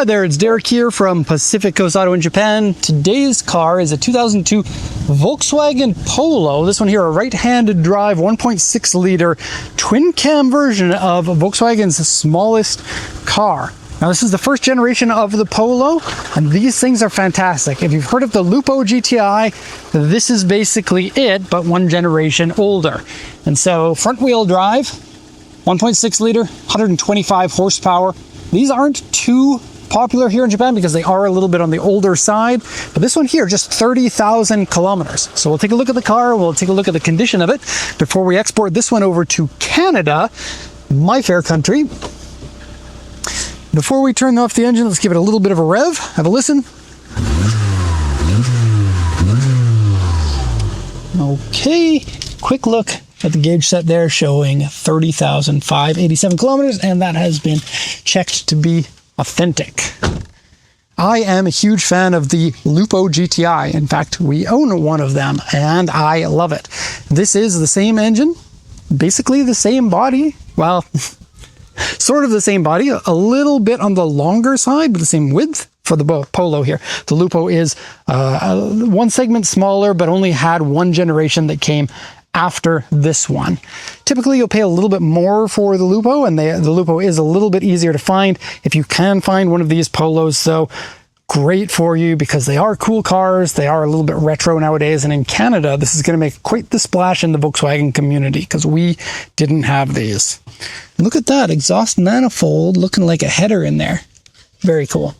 Hi there, it's Derek here from Pacific Coast Auto in Japan. Today's car is a 2002 Volkswagen Polo. This one here, a right-handed drive 1.6 liter twin cam version of Volkswagen's smallest car. Now this is the first generation of the Polo, and these things are fantastic. If you've heard of the Lupo GTI, this is basically it, but one generation older. And so front wheel drive, 1.6 liter, 125 horsepower. These aren't too popular here in Japan because they are a little bit on the older side, but this one here, just 30,000 kilometers. So we'll take a look at the car, we'll take a look at the condition of it before we export this one over to Canada, my fair country. Before we turn off the engine, let's give it a little bit of a rev, have a listen. Okay, quick look at the gauge set there showing 30,587 kilometers, and that has been checked to be authentic. I am a huge fan of the Lupo GTI. In fact, we own one of them and I love it. This is the same engine, basically the same body. Well, sort of the same body, a little bit on the longer side, but the same width for the Polo here. The Lupo is one segment smaller, but only had one generation that came after this one. Typically you'll pay a little bit more for the Lupo, and the Lupo is a little bit easier to find. If you can find one of these Polos, though, great for you because they are cool cars. They are a little bit retro nowadays, and in Canada this is going to make quite the splash in the Volkswagen community because we didn't have these. Look at that exhaust manifold looking like a header in there. Very cool.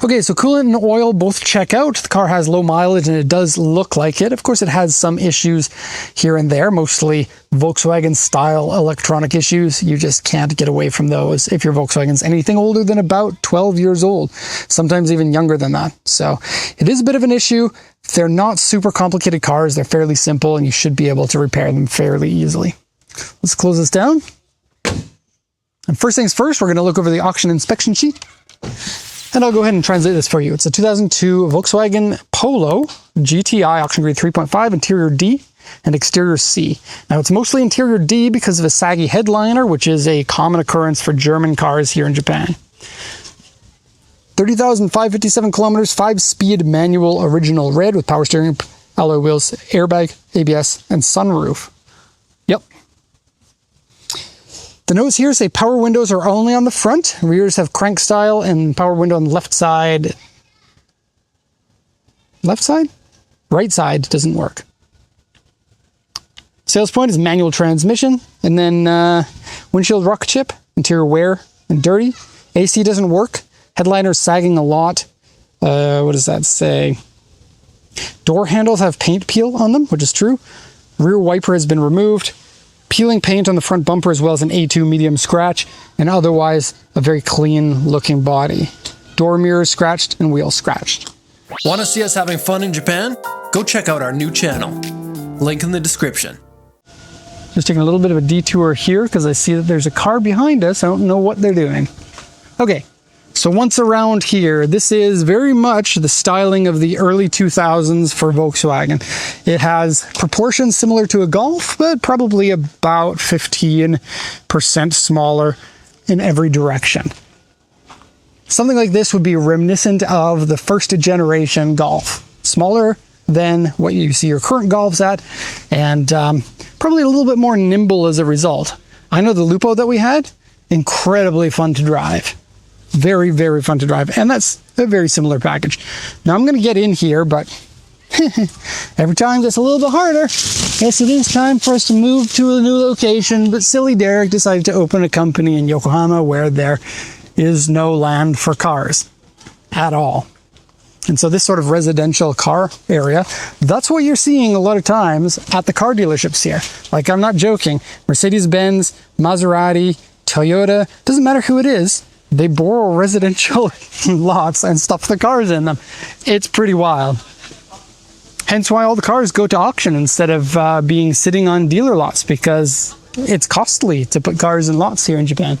Okay, so coolant and oil both check out. The car has low mileage and it does look like it. Of course, it has some issues here and there, mostly Volkswagen style electronic issues. You just can't get away from those if your Volkswagen's anything older than about 12 years old, sometimes even younger than that. So it is a bit of an issue. They're not super complicated cars. They're fairly simple and you should be able to repair them fairly easily. Let's close this down. And first things first, we're going to look over the auction inspection sheet. And I'll go ahead and translate this for you. It's a 2002 Volkswagen Polo GTI, auction grade 3.5, interior D and exterior C. Now it's mostly interior D because of a saggy headliner, which is a common occurrence for German cars here in Japan. 30,557 kilometers, 5-speed manual original red with power steering, alloy wheels, airbag, ABS, and sunroof. Yep. The notes here say power windows are only on the front. Rears have crank style and power window on the left side. Left side? Right side doesn't work. Sales point is manual transmission. And then windshield rock chip, interior wear and dirty. AC doesn't work. Headliner sagging a lot. What does that say? Door handles have paint peel on them, which is true. Rear wiper has been removed. Peeling paint on the front bumper as well as an A2 medium scratch, and otherwise a very clean looking body. Door mirrors scratched and wheels scratched. Want to see us having fun in Japan? Go check out our new channel. Link in the description. Just taking a little bit of a detour here because I see that there's a car behind us. I don't know what they're doing. Okay, so once around here, this is very much the styling of the early 2000s for Volkswagen. It has proportions similar to a Golf, but probably about 15% smaller in every direction. Something like this would be reminiscent of the first generation Golf. Smaller than what you see your current Golfs at, and probably a little bit more nimble as a result. I know the Lupo that we had, incredibly fun to drive. Very, very fun to drive. And that's a very similar package. Now I'm going to get in here, but every time gets a little bit harder. Yes, it is time for us to move to a new location, but silly Derek decided to open a company in Yokohama where there is no land for cars at all. And so this sort of residential car area, that's what you're seeing a lot of times at the car dealerships here. Like, I'm not joking. Mercedes-Benz, Maserati, Toyota, doesn't matter who it is. They borrow residential lots and stuff the cars in them. It's pretty wild. Hence why all the cars go to auction instead of being sitting on dealer lots, because it's costly to put cars in lots here in Japan.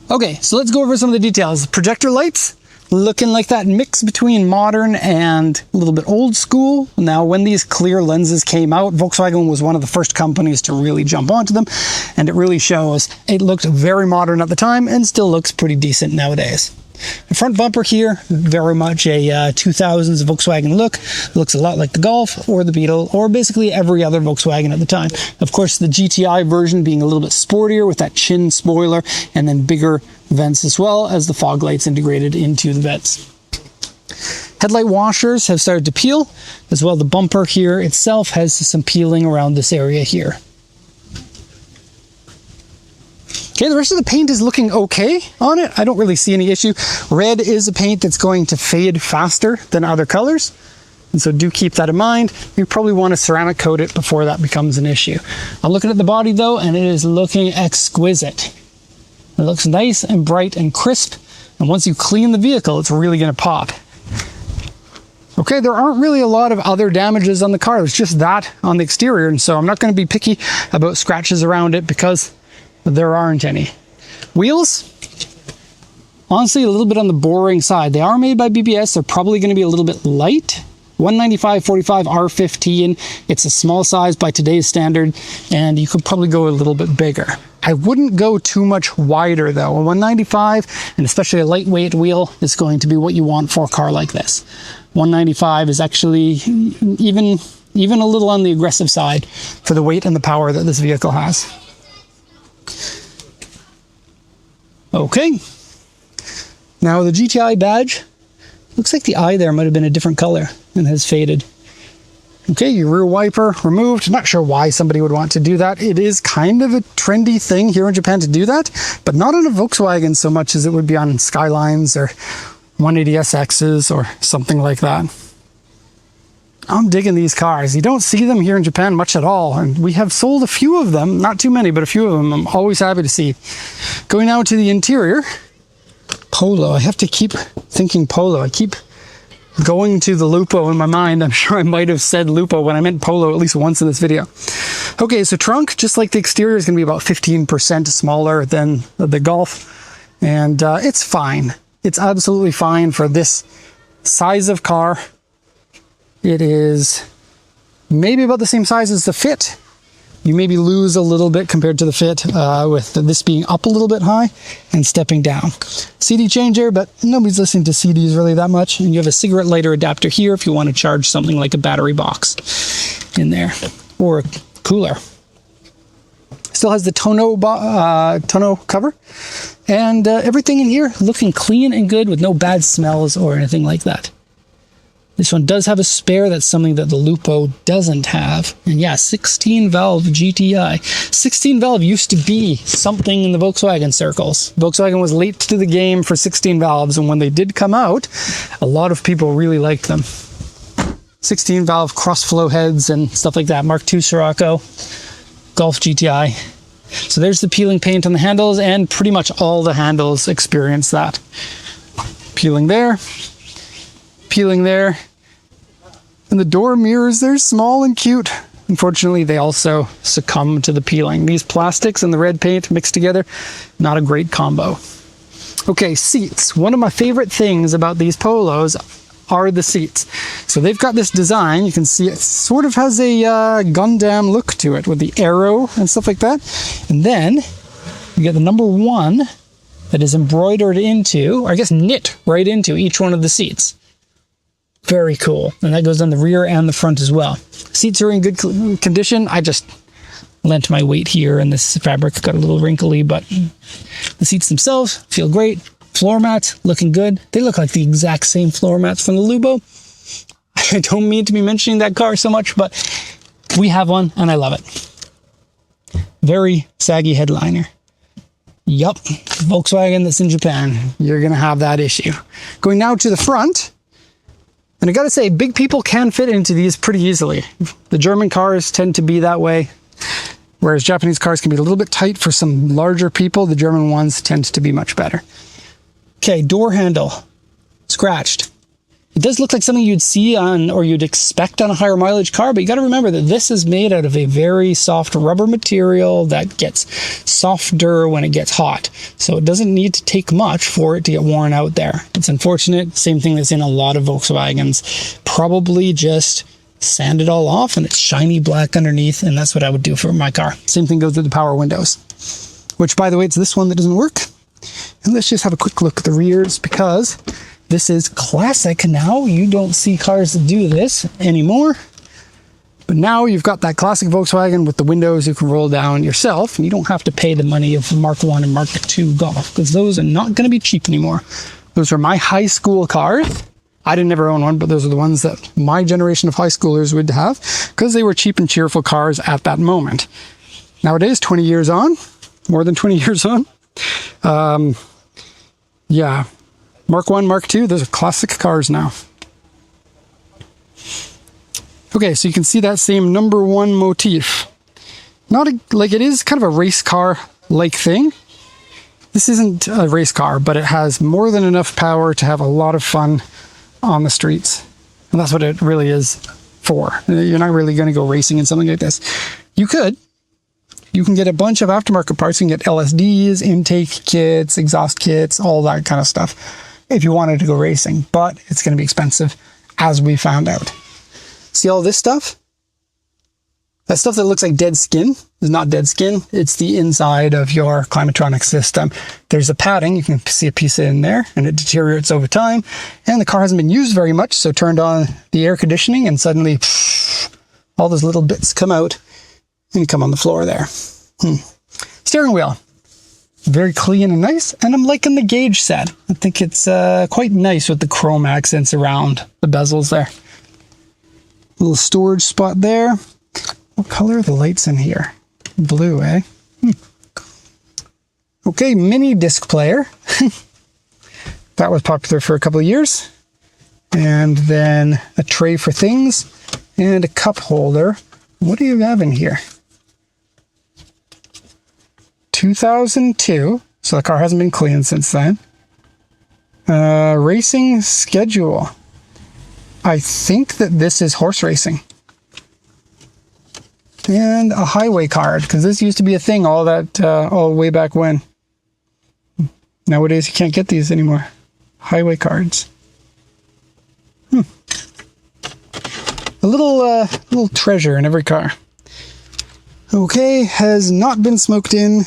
Okay, so let's go over some of the details. Projector lights, looking like that mix between modern and a little bit old school. Now, when these clear lenses came out, Volkswagen was one of the first companies to really jump onto them, and it really shows. It looked very modern at the time and still looks pretty decent nowadays. The front bumper here, very much a 2000s Volkswagen look. Looks a lot like the Golf or the Beetle or basically every other Volkswagen at the time. Of course, the GTI version being a little bit sportier with that chin spoiler and then bigger vents as well as the fog lights integrated into the vents. Headlight washers have started to peel as well. The bumper here itself has some peeling around this area here. Okay, the rest of the paint is looking okay on it. I don't really see any issue. Red is a paint that's going to fade faster than other colors, and so do keep that in mind. You probably want to ceramic coat it before that becomes an issue. I'm looking at the body though, and it is looking exquisite. It looks nice and bright and crisp, and once you clean the vehicle, it's really going to pop. Okay, there aren't really a lot of other damages on the car. It's just that on the exterior, and so I'm not going to be picky about scratches around it because there aren't any. Wheels, honestly, a little bit on the boring side. They are made by BBS. They're probably going to be a little bit light. 195/45 R15. It's a small size by today's standard, and you could probably go a little bit bigger. I wouldn't go too much wider though. A 195, and especially a lightweight wheel, is going to be what you want for a car like this. 195 is actually even a little on the aggressive side for the weight and the power that this vehicle has. Okay, now the GTI badge, looks like the eye there might have been a different color and has faded. Okay, your rear wiper removed. Not sure why somebody would want to do that. It is kind of a trendy thing here in Japan to do that, but not on a Volkswagen so much as it would be on Skylines or 180SXs or something like that. I'm digging these cars. You don't see them here in Japan much at all, and we have sold a few of them, not too many, but a few of them I'm always happy to see. Going now to the interior, Polo. I have to keep thinking Polo. I keep going to the Lupo in my mind. I'm sure I might have said Lupo when I meant Polo at least once in this video. Okay, so trunk, just like the exterior, is going to be about 15% smaller than the Golf, and it's fine. It's absolutely fine for this size of car. It is maybe about the same size as the Fit. You maybe lose a little bit compared to the Fit with this being up a little bit high and stepping down. CD changer, but nobody's listening to CDs really that much. And you have a cigarette lighter adapter here if you want to charge something like a battery box in there or a cooler. Still has the tonneau cover, and everything in here looking clean and good with no bad smells or anything like that. This one does have a spare. That's something that the Lupo doesn't have. And yeah, 16 valve GTI. 16 valve used to be something in the Volkswagen circles. Volkswagen was late to the game for 16 valves, and when they did come out, a lot of people really liked them. 16 valve cross flow heads and stuff like that. Mark II Scirocco, Golf GTI. So there's the peeling paint on the handles, and pretty much all the handles experience that. Peeling there, peeling there. And the door mirrors, they're small and cute. Unfortunately, they also succumb to the peeling. These plastics and the red paint mixed together, not a great combo. Okay, seats. One of my favorite things about these Polos are the seats. So they've got this design. You can see it sort of has a Gundam look to it with the arrow and stuff like that. And then you get the number 1 that is embroidered into, or I guess knit right into each one of the seats. Very cool. And that goes on the rear and the front as well. Seats are in good condition. I just lent my weight here and this fabric got a little wrinkly, but the seats themselves feel great. Floor mats looking good. They look like the exact same floor mats from the Lupo. I don't mean to be mentioning that car so much, but we have one and I love it. Very saggy headliner. Yup, Volkswagen that's in Japan. You're going to have that issue. Going now to the front. And I gotta say, big people can fit into these pretty easily. The German cars tend to be that way, whereas Japanese cars can be a little bit tight for some larger people. The German ones tend to be much better. Okay, door handle, scratched. It does look like something you'd see on, or you'd expect on a higher mileage car, but you got to remember that this is made out of a very soft rubber material that gets softer when it gets hot. So it doesn't need to take much for it to get worn out there. It's unfortunate. Same thing that's in a lot of Volkswagens. Probably just sand it all off and it's shiny black underneath, and that's what I would do for my car. Same thing goes with the power windows, which, by the way, it's this one that doesn't work. And let's just have a quick look at the rears, because this is classic now. You don't see cars that do this anymore. But now you've got that classic Volkswagen with the windows you can roll down yourself, and you don't have to pay the money of Mark 1 and Mark 2 Golf, because those are not going to be cheap anymore. Those are my high school cars. I didn't ever own one, but those are the ones that my generation of high schoolers would have, because they were cheap and cheerful cars at that moment. Nowadays, 20 years on, more than 20 years on, yeah, Mark 1, Mark 2, those are classic cars now. Okay, so you can see that same number 1 motif. Like, it is kind of a race car-like thing. This isn't a race car, but it has more than enough power to have a lot of fun on the streets. And that's what it really is for. You're not really going to go racing in something like this. You could. You can get a bunch of aftermarket parts. You can get LSDs, intake kits, exhaust kits, all that kind of stuff if you wanted to go racing. But it's going to be expensive, as we found out. See all this stuff? That stuff that looks like dead skin is not dead skin. It's the inside of your climatronic system. There's a padding. You can see a piece in there, and it deteriorates over time. And the car hasn't been used very much, so turned on the air conditioning, and suddenly all those little bits come out and come on the floor there. Steering wheel. Very clean and nice, and I'm liking the gauge set. I think it's quite nice with the chrome accents around the bezels there. Little storage spot there. What color are the lights in here? Blue, eh? Okay, mini disc player. That was popular for a couple of years. And then a tray for things and a cup holder. What do you have in here? 2002, so the car hasn't been cleaned since then. Racing schedule. I think that this is horse racing. And a highway card, because this used to be a thing all way back when. Nowadays you can't get these anymore. Highway cards. A little treasure in every car. Okay, has not been smoked in,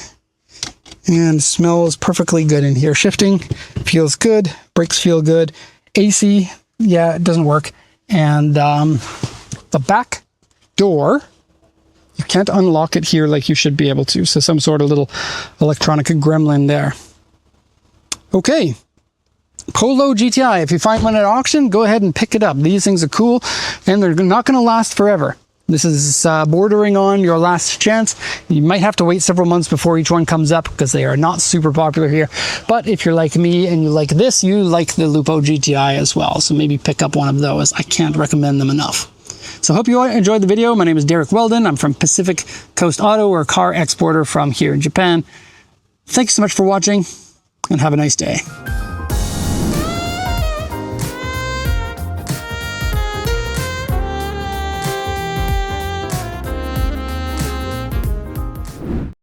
and smells perfectly good in here. Shifting feels good, brakes feel good. AC, yeah, it doesn't work. And the back door, you can't unlock it here like you should be able to. So some sort of little electronic gremlin there. Okay. Polo GTI. If you find one at auction, go ahead and pick it up. These things are cool, and they're not going to last forever. This is bordering on your last chance. You might have to wait several months before each one comes up, because they are not super popular here. But if you're like me and you like this, you like the Lupo GTI as well. So maybe pick up one of those. I can't recommend them enough. So I hope you enjoyed the video. My name is Derek Weldon. I'm from Pacific Coast Auto. We're a car exporter from here in Japan. Thanks so much for watching, and have a nice day.